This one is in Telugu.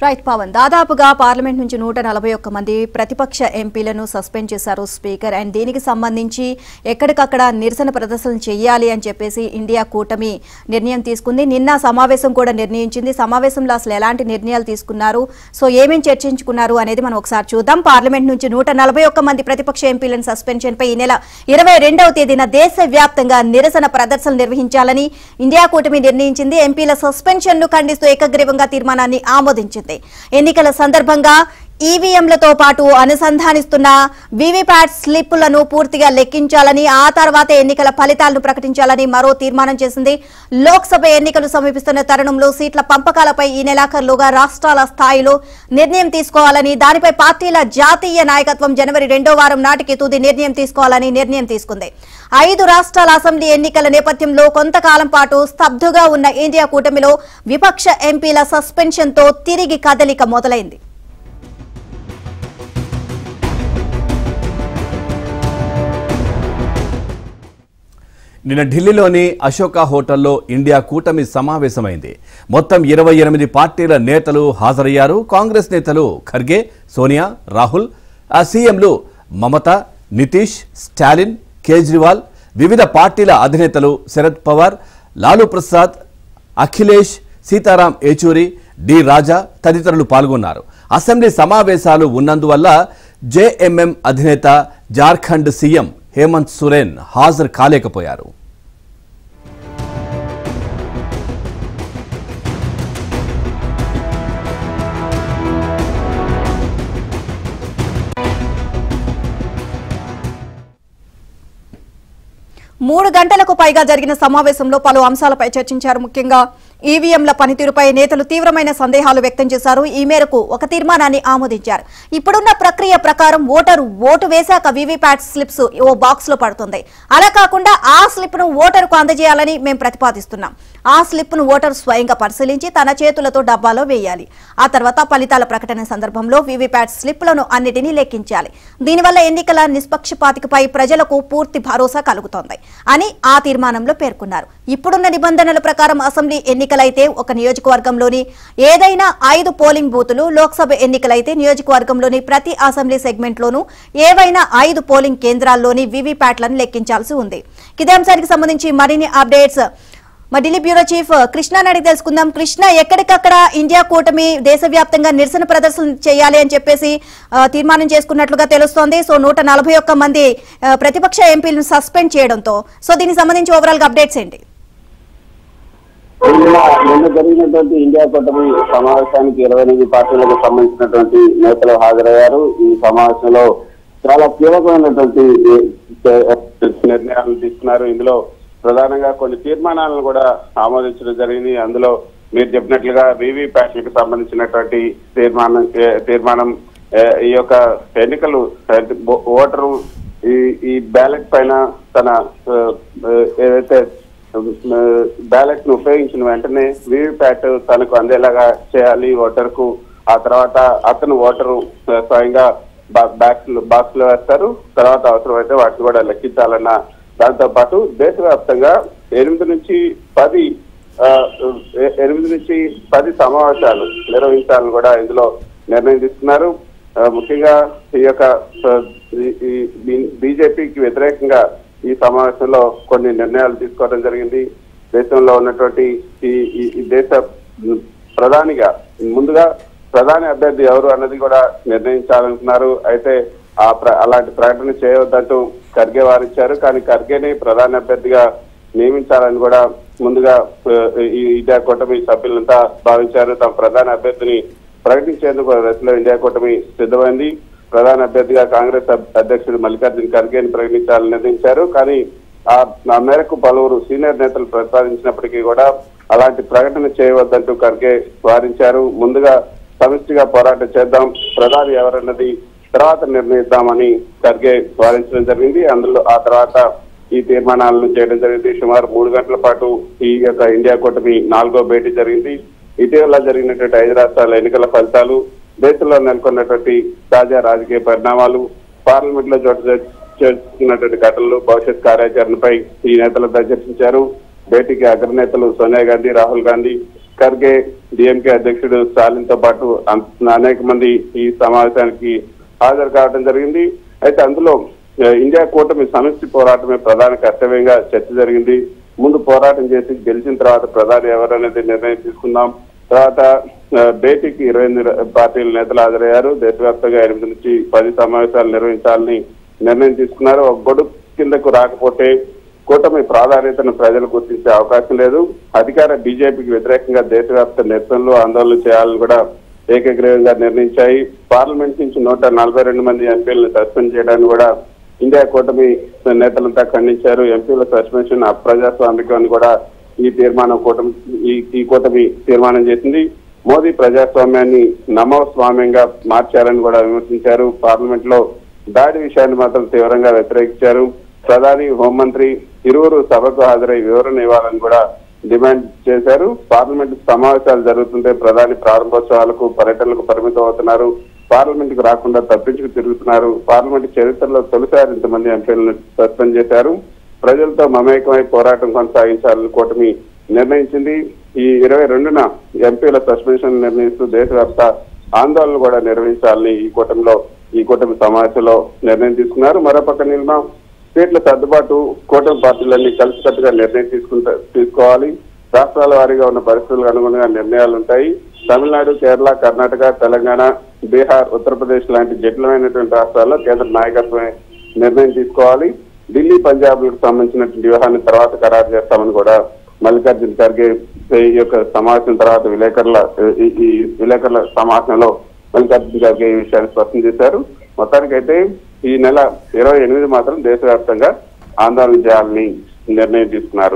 రైట్ పవన్, దాదాపుగా పార్లమెంట్ నుంచి 141 మంది ప్రతిపక్ష ఎంపీలను సస్పెండ్ చేశారు స్పీకర్. అండ్ దీనికి సంబంధించి ఎక్కడికక్కడ నిరసన ప్రదర్శనలు చేయాలి అని చెప్పేసి ఇండియా కూటమి నిర్ణయం తీసుకుంది. నిన్న సమావేశం కూడా నిర్ణయించింది. సమావేశంలో అసలు ఎలాంటి నిర్ణయాలు తీసుకున్నారు, సో ఏమేం చర్చించుకున్నారు అనేది మనం ఒకసారి చూద్దాం. పార్లమెంట్ నుంచి 141 మంది ప్రతిపక్ష ఎంపీలను సస్పెన్షన్ పై ఈ నెల 22వ తేదీన దేశవ్యాప్తంగా నిరసన ప్రదర్శనలు నిర్వహించాలని ఇండియా కూటమి నిర్ణయించింది. ఎంపీల సస్పెన్షన్ ను ఖండిస్తూ ఏకగ్రీవంగా తీర్మానాన్ని ఆమోదించింది. ఎన్నికల సందర్భంగా ఈవీఎంలతో పాటు అనుసంధానిస్తున్న వీవీప్యాట్ స్లిప్పులను పూర్తిగా లెక్కించాలని, ఆ తర్వాత ఎన్నికల ఫలితాలను ప్రకటించాలని మరో తీర్మానం చేసింది. లోక్సభ ఎన్నికలు సమీపిస్తున్న తరుణంలో సీట్ల పంపకాలపై ఈ నెలాఖరులోగా రాష్ట్రాల స్థాయిలో నిర్ణయం తీసుకోవాలని, దానిపై పార్టీల జాతీయ నాయకత్వం జనవరి 2వ వారం నాటికి తుది నిర్ణయం తీసుకోవాలని నిర్ణయం తీసుకుంది. 5 రాష్ట్రాల అసెంబ్లీ ఎన్నికల నేపథ్యంలో కొంతకాలం పాటు స్తబ్దుగా ఉన్న ఇండియా కూటమిలో విపక్ష ఎంపీల సస్పెన్షన్ తో తిరిగి కదలిక మొదలైంది. నిన్న ఢిల్లీలోని అశోక హోటల్లో ఇండియా కూటమి సమావేశమైంది. మొత్తం 28 పార్టీల నేతలు హాజరయ్యారు. కాంగ్రెస్ నేతలు ఖర్గే, సోనియా, రాహుల్, సీఎంలు మమతా, నితీష్, స్టాలిన్, కేజ్రీవాల్, వివిధ పార్టీల అధినేతలు శరద్ పవార్, లాలూ ప్రసాద్, అఖిలేష్, సీతారాం ఏచూరి, డి రాజా తదితరులు పాల్గొన్నారు. అసెంబ్లీ సమావేశాలు ఉన్నందువల్ల జేఎంఎం అధినేత జార్ఖండ్ సీఎం హేమంత్ సోరెన్ హాజరు కాలేకపోయారు. మూడు గంటలకు పైగా జరిగిన సమావేశంలో పలు అంశాలపై చర్చించారు. ముఖ్యంగా ఈవీఎంల పనితీరుపై నేతలు తీవ్రమైన సందేహాలు వ్యక్తం చేశారు. ఈ మేరకు ఒక తీర్మానాన్ని ఆమోదించారు. ఇప్పుడున్న ప్రక్రియ ప్రకారం ఓటరు ఓటు వేశాక వీవీప్యాట్ స్లిప్స్ ఓ బాక్స్ లో పడుతుంది. అలా కాకుండా ఆ స్లిప్ ను ఓటరుకు అందజేయాలని మేము ప్రతిపాదిస్తున్నాం. ఆ స్లిప్ ను ఓటరు స్వయంగా పరిశీలించి తన చేతులతో డబ్బాలో వేయాలి. ఆ తర్వాత ఫలితాల ప్రకటన సందర్భంలో వీవీప్యాట్ స్లిప్లను అన్నిటినీ లెక్కించాలి. దీనివల్ల ఎన్నికల నిష్పక్షపాతికపై ప్రజలకు పూర్తి భరోసా కలుగుతోంది అని ఆ తీర్మానంలో పేర్కొన్నారు. ఇప్పుడున్న నిబంధనల ప్రకారం అసెంబ్లీ ఎన్నికలైతే ఒక నియోజకవర్గంలోని ఏదైనా 5 పోలింగ్ బూతులు, లోక్సభ ఎన్నికలైతే నియోజకవర్గంలోని ప్రతి అసెంబ్లీ సెగ్మెంట్ లోనూ ఏవైనా 5 పోలింగ్ కేంద్రాల్లోని వీవీప్యాట్లను లెక్కించాల్సి ఉంది. ఇదే అంశానికి సంబంధించి మరిన్ని అప్డేట్స్ మా ఢిల్లీ బ్యూరో చీఫ్ కృష్ణని అడిగి తెలుసుకుందాం. కృష్ణ, ఎక్కడికక్కడ ఇండియా కూటమి దేశవ్యాప్తంగా నిరసన ప్రదర్శన చేయాలి అని చెప్పేసి తీర్మానం చేసుకున్నట్లుగా తెలుస్తోంది. సో 141 మంది ప్రతిపక్ష ఎంపీలను సస్పెండ్ చేయడంతో సో దీనికి సంబంధించి ఓవరాల్ గా అప్డేట్స్ ఏంటి? నిన్న జరిగినటువంటి ఇండియా కూటమి సమావేశానికి 28 పార్టీలకు సంబంధించినటువంటి నేతలు హాజరయ్యారు. ఈ సమావేశంలో చాలా కీలకమైనటువంటి నిర్ణయాలు తీసుకున్నారు. ఇందులో ప్రధానంగా కొన్ని తీర్మానాలను కూడా ఆమోదించడం జరిగింది. అందులో మీరు చెప్పినట్లుగా వీవీప్యాట్లకు సంబంధించినటువంటి తీర్మానం ఈ యొక్క ఎన్నికలు ఓటరు ఈ బ్యాలెట్ పైన తన ఏదైతే బ్యాలెట్ ను ఉపయోగించిన వెంటనే వీవీప్యాట్ తనకు అందేలాగా చేయాలి ఓటర్కు. ఆ తర్వాత అతను ఓటరు స్వయంగా బాక్స్ లో వేస్తారు. తర్వాత అవసరమైతే వాటిని కూడా లెక్కించాలన్న దాంతో పాటు దేశవ్యాప్తంగా 8 నుంచి 10 సమావేశాలు నిర్వహించాలని కూడా ఇందులో నిర్ణయం తీసుకున్నారు. ముఖ్యంగా ఈ యొక్క బీజేపీకి వ్యతిరేకంగా ఈ సమావేశంలో కొన్ని నిర్ణయాలు తీసుకోవడం జరిగింది. దేశంలో ఉన్నటువంటి ఈ దేశ ప్రధానిగా ముందుగా ప్రధాని అభ్యర్థి ఎవరు అన్నది కూడా నిర్ణయించాలనుకున్నారు. అయితే అలాంటి ప్రకటన చేయవద్దంటూ ఖర్గే వారిచ్చారు. కానీ ఖర్గేని ప్రధాన అభ్యర్థిగా నియమించాలని కూడా ముందుగా ఈ ఇండియా కూటమి సభ్యులంతా భావించారు. తమ ప్రధాన అభ్యర్థిని ప్రకటించేందుకు దశలో ఇండియా కూటమి సిద్ధమైంది. ప్రధాన అభ్యర్థిగా కాంగ్రెస్ అధ్యక్షుడు మల్లికార్జున ఖర్గేని ప్రకటించాలని నిర్ణయించారు. కానీ ఆ మేరకు పలువురు సీనియర్ నేతలు ప్రతిపాదించినప్పటికీ కూడా అలాంటి ప్రకటన చేయవద్దంటూ ఖర్గే వారించారు. ముందుగా సమిష్టిగా పోరాటం చేద్దాం, ప్రధాని ఎవరన్నది తర్వాత నిర్ణయిద్దామని ఖర్గే వారించడం జరిగింది. అందులో ఆ తర్వాత ఈ తీర్మానాలను చేయడం జరిగింది. సుమారు 3 గంటల పాటు ఈ యొక్క ఇండియా కూటమి 4వ భేటీ జరిగింది. ఇటీవల జరిగినటువంటి 5 రాష్ట్రాల ఎన్నికల ఫలితాలు, దేశంలో నెలకొన్నటువంటి తాజా రాజకీయ పరిణామాలు, పార్లమెంట్ లో చేసుకున్నటువంటి ఘటనలు, భవిష్యత్ కార్యాచరణపై ఈ నేతలంతా చర్చించారు. భేటీకి అగ్రనేతలు సోనియా గాంధీ, రాహుల్ గాంధీ, ఖర్గే, డిఎంకే అధ్యక్షుడు స్టాలిన్ తో పాటు అనేక మంది ఈ సమావేశానికి హాజరు కావడం జరిగింది. అయితే అందులో ఇండియా కూటమి సమిష్టి పోరాటమే ప్రధాన కర్తవ్యంగా చర్చ జరిగింది. ముందు పోరాటం చేసి గెలిచిన తర్వాత ప్రధాని ఎవరనేది నిర్ణయం తీసుకుందాం. తర్వాత భేటీకి 28 పార్టీల నేతలు హాజరయ్యారు. దేశవ్యాప్తంగా 8 నుంచి 10 సమావేశాలు నిర్వహించాలని నిర్ణయం తీసుకున్నారు. ఒక గొడుగు కిందకు రాకపోతే కూటమి ప్రాధాన్యతను ప్రజలు గుర్తించే అవకాశం లేదు. అధికార బీజేపీకి వ్యతిరేకంగా దేశవ్యాప్త నిరసనలు, ఆందోళనలు చేయాలని కూడా ఏకగ్రీవంగా నిర్ణయించాయి. పార్లమెంట్ నుంచి 142 మంది ఎంపీలను సస్పెండ్ చేయడాన్ని కూడా ఇండియా కూటమి నేతలంతా ఖండించారు. ఎంపీల సస్పెన్షన్ అప్రజాస్వామికం అని కూడా ఈ తీర్మానం కూటమి తీర్మానం చేసింది. మోదీ ప్రజాస్వామ్యాన్ని నమోస్వామ్యంగా మార్చారని కూడా విమర్శించారు. పార్లమెంట్ లో దాడి విషయాన్ని మాత్రం తీవ్రంగా వ్యతిరేకించారు. ప్రధాని, హోంమంత్రి ఇరువురు సభకు హాజరై వివరణ ఇవ్వాలని కూడా డిమాండ్ చేశారు. పార్లమెంట్ సమావేశాలు జరుగుతుంటే ప్రధాని ప్రారంభోత్సవాలకు, పర్యటనలకు పరిమితం అవుతున్నారు. పార్లమెంట్ కు రాకుండా తప్పించుకు తిరుగుతున్నారు. పార్లమెంట్ చరిత్రలో తొలిసారి ఇంతమంది ఎంపీలను సస్పెండ్ చేశారు. ప్రజలతో మమేకమై పోరాటం కొనసాగించాలని కూటమి నిర్ణయించింది. ఈ 22న ఎంపీల సస్పెన్షన్ నిర్ణయిస్తూ దేశవ్యాప్త ఆందోళనలు కూడా నిర్వహించాలని ఈ కూటమి సమావేశంలో నిర్ణయం తీసుకున్నారు. మరోపక్క నిల్మ సీట్ల సర్దుబాటు కూటమి పార్టీలన్నీ కలిసికట్టుగా నిర్ణయం తీసుకోవాలి. రాష్ట్రాల వారీగా ఉన్న పరిస్థితులకు అనుగుణంగా నిర్ణయాలు ఉంటాయి. తమిళనాడు, కేరళ, కర్ణాటక, తెలంగాణ, బీహార్, ఉత్తరప్రదేశ్ లాంటి జటిలమైనటువంటి రాష్ట్రాల్లో కేంద్ర నాయకత్వమే నిర్ణయం తీసుకోవాలి. ఢిల్లీ, పంజాబ్ లకు సంబంధించినటువంటి వ్యూహాన్ని తర్వాత ఖరారు చేస్తామని కూడా మల్లికార్జున ఖర్గే ఈ యొక్క సమావేశం తర్వాత విలేకరుల సమావేశంలో మల్లికార్జున ఖర్గే ఈ విషయాన్ని స్పష్టం చేశారు. మొత్తానికైతే ఈ నెల 28 మాత్రం దేశవ్యాప్తంగా ఆందోళన చేయాలని నిర్ణయం తీసుకున్నారు.